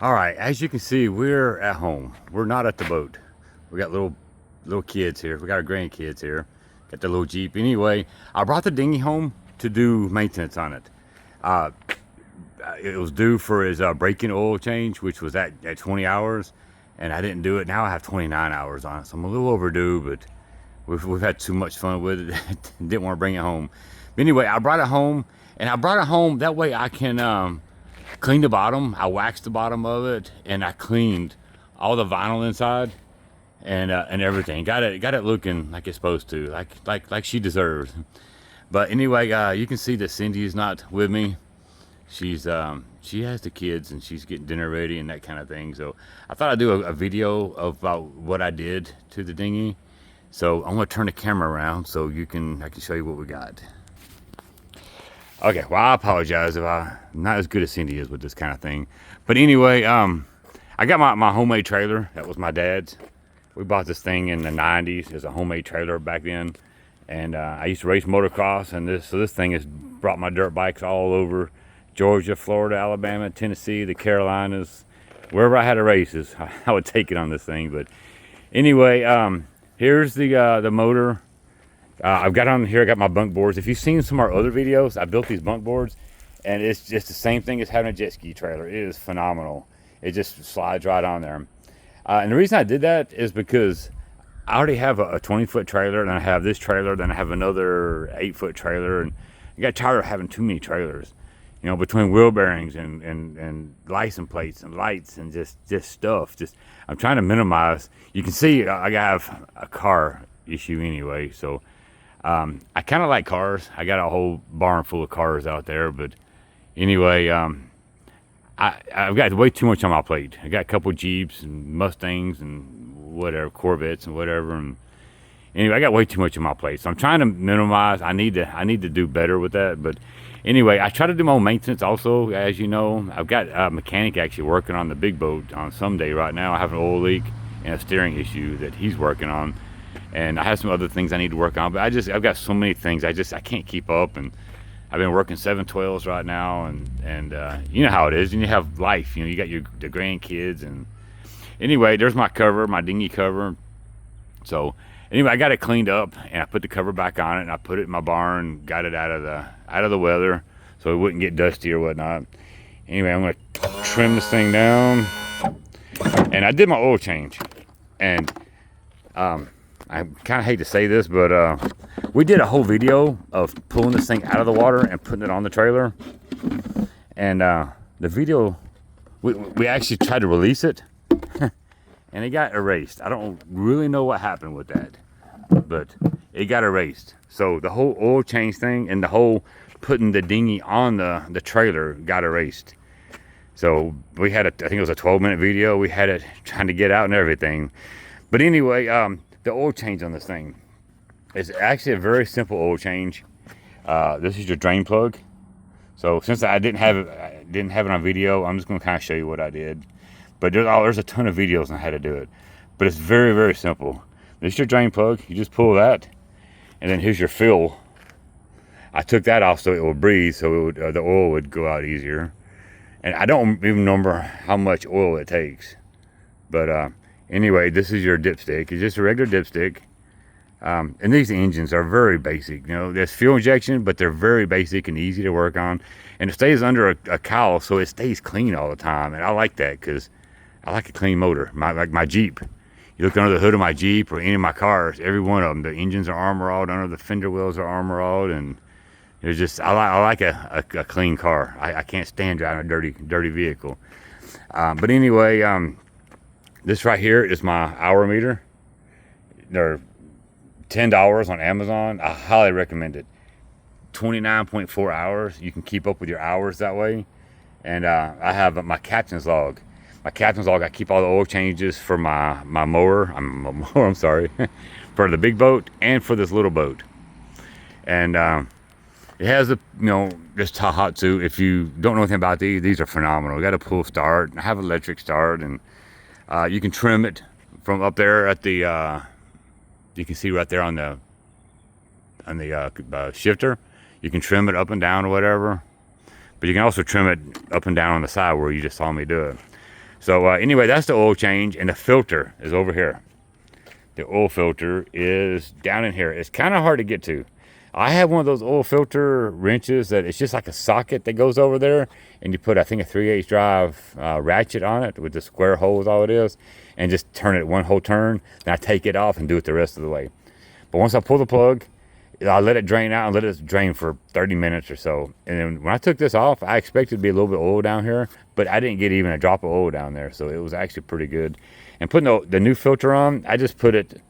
All right, as you can see, we're at home. We're not at the boat. We got little kids here. We got our grandkids here. Got the little Jeep. Anyway, I brought the dinghy home to do maintenance on it. Uh, it was due for his braking oil change, which was at 20 hours, and I didn't do it. Now I have 29 hours on it, so I'm a little overdue, but we've had too much fun with it. Didn't want to bring it home. But anyway, I brought it home, and I brought it home that way I can clean the bottom. I waxed the bottom of it, and I cleaned all the vinyl inside and everything. Got it looking like it's supposed to, like she deserves. But anyway, you can see that Cindy is not with me. She has the kids and she's getting dinner ready and that kind of thing. So I thought I'd do a video about what I did to the dinghy. So I'm gonna turn the camera around so I can show you what we got. Okay, well, I apologize if I'm not as good as Cindy is with this kind of thing. But anyway, I got my homemade trailer. That was my dad's. We bought this thing in the 90s. It was a homemade trailer back then. And I used to race motocross, and this thing has brought my dirt bikes all over Georgia, Florida, Alabama, Tennessee, the Carolinas. Wherever I had a races, I would take it on this thing. But anyway, here's the motor. I've got on here, I got my bunk boards. If you've seen some of our other videos, I built these bunk boards, and it's just the same thing as having a jet ski trailer. It is phenomenal. It just slides right on there. And the reason I did that is because I already have a 20-foot trailer, and I have this trailer, then I have another 8-foot trailer, and I got tired of having too many trailers. You know, between wheel bearings and license plates and lights and just stuff. I'm trying to minimize. You can see I have a car issue anyway, so I kind of like cars. I got a whole barn full of cars out there, but anyway, I've got way too much on my plate. I got a couple Jeeps and Mustangs and whatever, Corvettes and whatever, and anyway, I got way too much on my plate, so I'm trying to minimize. I need to do better with that. But anyway, I try to do my own maintenance also. As you know, I've got a mechanic actually working on the big boat on Someday right now. I have an oil leak and a steering issue that he's working on, and I have some other things I need to work on. But I've got so many things I can't keep up, and I've been working 712s right now, and you know how it is. And you have life. You know, you got the grandkids, and anyway, there's my cover, my dinghy cover. So anyway, I got it cleaned up, and I put the cover back on it, and I put it in my barn, got it out of the weather, so it wouldn't get dusty or whatnot. Anyway, I'm gonna trim this thing down, and I did my oil change, and I kind of hate to say this, but we did a whole video of pulling this thing out of the water and putting it on the trailer, and the video we actually tried to release it. And it got erased. I don't really know what happened with that, but it got erased. So the whole oil change thing and the whole putting the dinghy on the trailer got erased. So we had I think it was a 12-minute video. We had it trying to get out and everything. But anyway, the oil change on this thing is actually a very simple oil change. This is your drain plug. So since I didn't have it on video, I'm just going to kind of show you what I did. But there's a ton of videos on how to do it. But it's very, very simple. This is your drain plug. You just pull that. And then here's your fill. I took that off so it would breathe, so the oil would go out easier. And I don't even remember how much oil it takes. But anyway, this is your dipstick. It's just a regular dipstick. And these engines are very basic. You know, there's fuel injection, but they're very basic and easy to work on. And it stays under a cowl, so it stays clean all the time. And I like that because I like a clean motor. Like my Jeep. You look under the hood of my Jeep or any of my cars, every one of them, the engines are armor-alled, under the fender wheels are armor-alled, and it's just, I like a clean car. I can't stand driving a dirty vehicle. But anyway, this right here is my hour meter. They're $10 on Amazon. I highly recommend it. 29.4 hours. You can keep up with your hours that way. And I have my captain's log. My captain's log, I keep all the oil changes for my mower. I'm sorry, for the big boat and for this little boat. And it has this Tahatsu. If you don't know anything about these are phenomenal. You got a pull start. I have electric start, and you can trim it from up there at the. You can see right there on the shifter. You can trim it up and down or whatever. But you can also trim it up and down on the side where you just saw me do it. So anyway, that's the oil change, and the filter is over here. The oil filter is down in here. It's kind of hard to get to. I have one of those oil filter wrenches that it's just like a socket that goes over there, and you put, I think, a 3/8 drive ratchet on it with the square holes, all it is, and just turn it one whole turn. Then I take it off and do it the rest of the way. But once I pull the plug, I let it drain out and let it drain for 30 minutes or so. And then when I took this off, I expected to be a little bit of oil down here, but I didn't get even a drop of oil down there. So it was actually pretty good. And putting the new filter on, I just put it,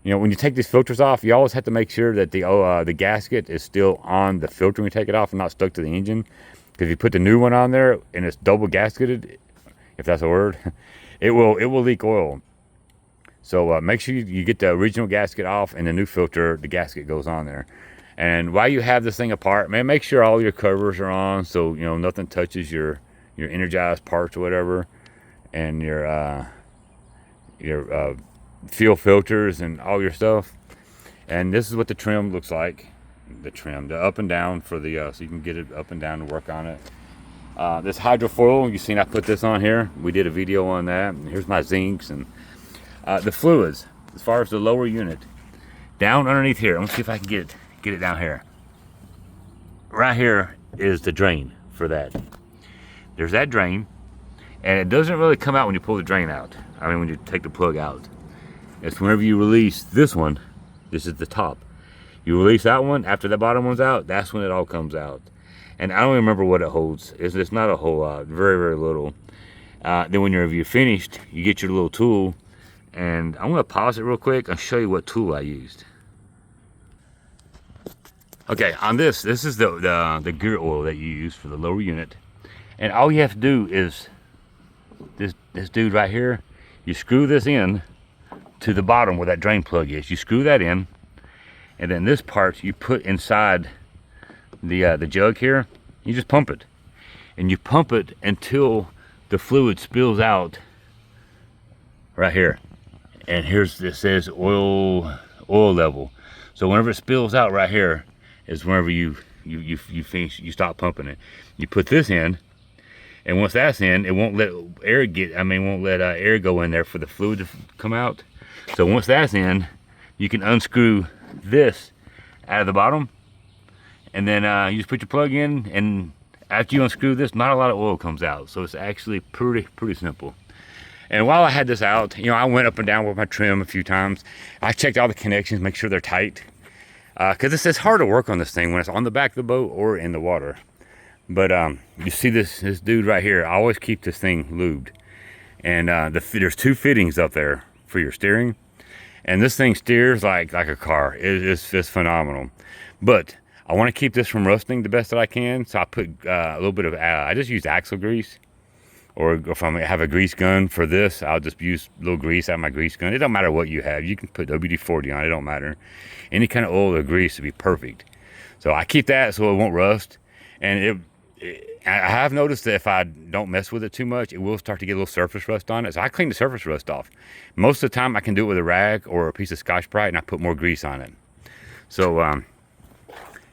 you know, when you take these filters off, you always have to make sure that the gasket is still on the filter when you take it off and not stuck to the engine. Because if you put the new one on there and it's double gasketed, if that's a word, it will leak oil. So make sure you get the original gasket off, and the new filter, the gasket goes on there. And while you have this thing apart, man, make sure all your covers are on, so you know nothing touches your energized parts or whatever, and your fuel filters and all your stuff. And this is what the trim looks like. The up and down for the so you can get it up and down to work on it. This hydrofoil, you've seen I put this on here. We did a video on that. And here's my zincs and the fluids. As far as the lower unit, down underneath here, let me see if I can get it down here. Right here is the drain for that. There's that drain, and it doesn't really come out when you pull the drain out. I mean, when you take the plug out. It's whenever you release this one. This is the top. You release that one, after the bottom one's out, that's when it all comes out. And I don't remember what it holds. It's not a whole lot, very, very little. Then when you're finished, you get your little tool, and I'm gonna pause it real quick and show you what tool I used. Okay, on this is the gear oil that you use for the lower unit. And all you have to do is, this dude right here, you screw this in to the bottom where that drain plug is. You screw that in, and then this part you put inside the jug here. You just pump it, and you pump it until the fluid spills out right here. And here's, this says oil level. So whenever it spills out right here is whenever you finish, you stop pumping it. You put this in, and once that's in, it won't let air air go in there for the fluid to come out. So once that's in, you can unscrew this out of the bottom, and then you just put your plug in, and after you unscrew this, not a lot of oil comes out. So it's actually pretty simple. And while I had this out, you know, I went up and down with my trim a few times. I checked all the connections, make sure they're tight. Because it's hard to work on this thing when it's on the back of the boat or in the water. But you see this dude right here, I always keep this thing lubed. And there's two fittings up there for your steering. And this thing steers like a car. It's just phenomenal. But I want to keep this from rusting the best that I can. So I put a little bit of, I just use axle grease. Or if I have a grease gun for this, I'll just use a little grease out of my grease gun. It don't matter what you have. You can put WD-40 on it, don't matter. Any kind of oil or grease would be perfect. So I keep that so it won't rust. And I have noticed that if I don't mess with it too much, it will start to get a little surface rust on it. So I clean the surface rust off. Most of the time I can do it with a rag or a piece of Scotch-Brite, and I put more grease on it. So,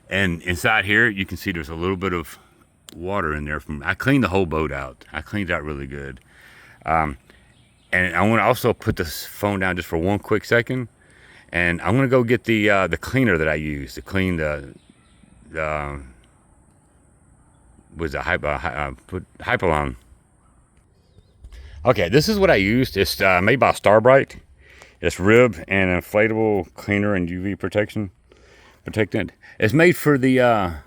and inside here, you can see there's a little bit of water in there. I cleaned the whole boat out. I cleaned it out really good. And I want to also put this phone down just for one quick second. And I'm going to go get the cleaner that I use to clean Hypalon. Okay, this is what I used. It's made by Starbright. It's rib and inflatable cleaner and UV protectant. It's made for the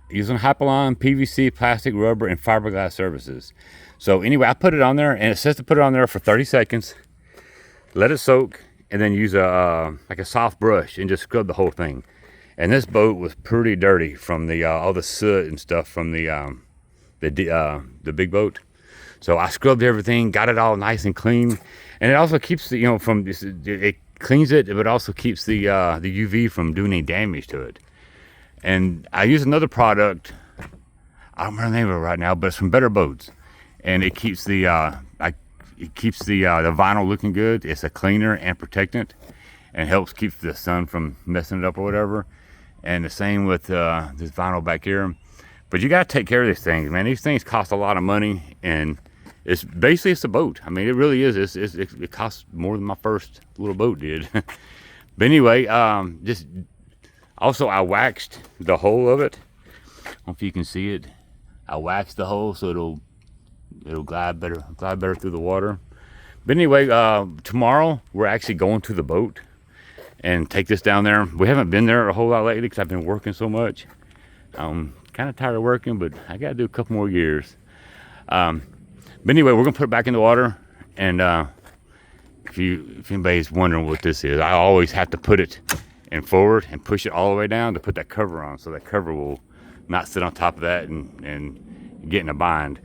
using Hypalon, PVC, plastic, rubber, and fiberglass surfaces. So anyway, I put it on there, and it says to put it on there for 30 seconds. Let it soak, and then use like a soft brush and just scrub the whole thing. And this boat was pretty dirty from the all the soot and stuff from the big boat. So I scrubbed everything, got it all nice and clean, and it also keeps the, you know, from this, it cleans it, but also keeps the UV from doing any damage to it. And I use another product, I don't remember the name of it right now, but it's from Better Boats, and it keeps the vinyl looking good. It's a cleaner and protectant, and helps keep the sun from messing it up or whatever. And the same with this vinyl back here. But you got to take care of these things, man. These things cost a lot of money, and it's basically it's a boat. I mean, it really is. It costs more than my first little boat did. But anyway, just also I waxed the hull of it. I don't know if you can see it. I waxed the hull so it'll glide better through the water. But anyway, tomorrow we're actually going to the boat and take this down there. We haven't been there a whole lot lately because I've been working so much. I'm kind of tired of working, but I got to do a couple more years. But anyway, we're gonna put it back in the water. And if anybody's wondering what this is, I always have to put it in forward and push it all the way down to put that cover on, so that cover will not sit on top of that and get in a bind.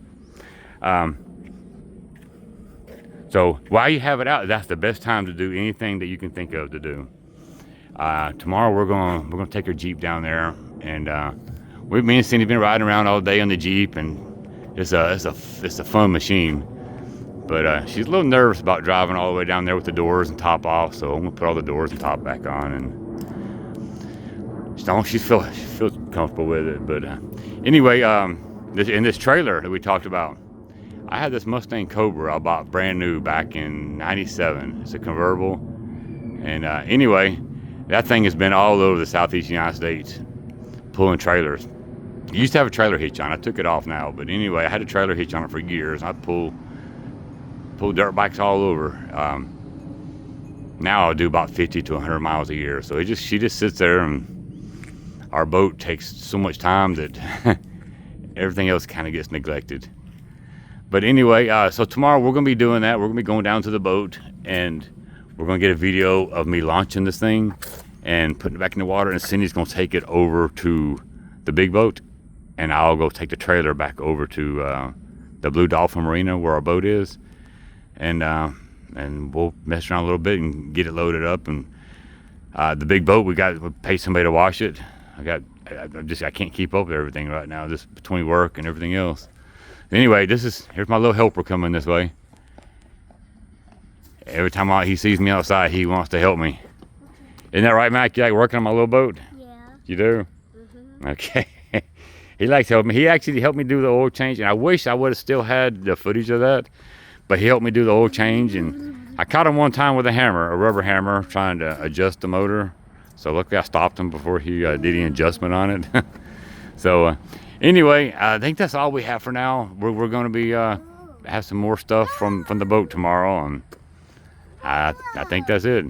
So while you have it out, that's the best time to do anything that you can think of to do. Tomorrow we're gonna take our Jeep down there, and me and Cindy have been riding around all day on the Jeep, and it's a fun machine. But she's a little nervous about driving all the way down there with the doors and top off, so I'm gonna put all the doors and top back on, and she feels comfortable with it. But anyway, in this trailer that we talked about, I had this Mustang Cobra I bought brand new back in '97. It's a convertible, and anyway, that thing has been all over the southeast United States pulling trailers. It used to have a trailer hitch on. I took it off now, but anyway, I had a trailer hitch on it for years. I pull dirt bikes all over. Now I'll do about 50 to 100 miles a year. So she just sits there, and our boat takes so much time that everything else kind of gets neglected. But anyway, so tomorrow we're gonna be doing that. We're gonna be going down to the boat, and we're gonna get a video of me launching this thing and putting it back in the water, and Cindy's gonna take it over to the big boat, and I'll go take the trailer back over to the Blue Dolphin Marina where our boat is, and we'll mess around a little bit and get it loaded up. And the big boat, we'll pay somebody to wash it. I can't keep up with everything right now, just between work and everything else. Anyway, here's my little helper coming this way. Every time he sees me outside, he wants to help me. Isn't that right, Mac? You like working on my little boat? Yeah. You do? Mm-hmm. Okay. He likes helping me. He actually helped me do the oil change, and I wish I would have still had the footage of that, but he helped me do the oil change, and I caught him one time with a rubber hammer, trying to adjust the motor. So luckily I stopped him before he did any adjustment on it. So anyway, I think that's all we have for now. We're going to be have some more stuff from the boat tomorrow, and I think that's it.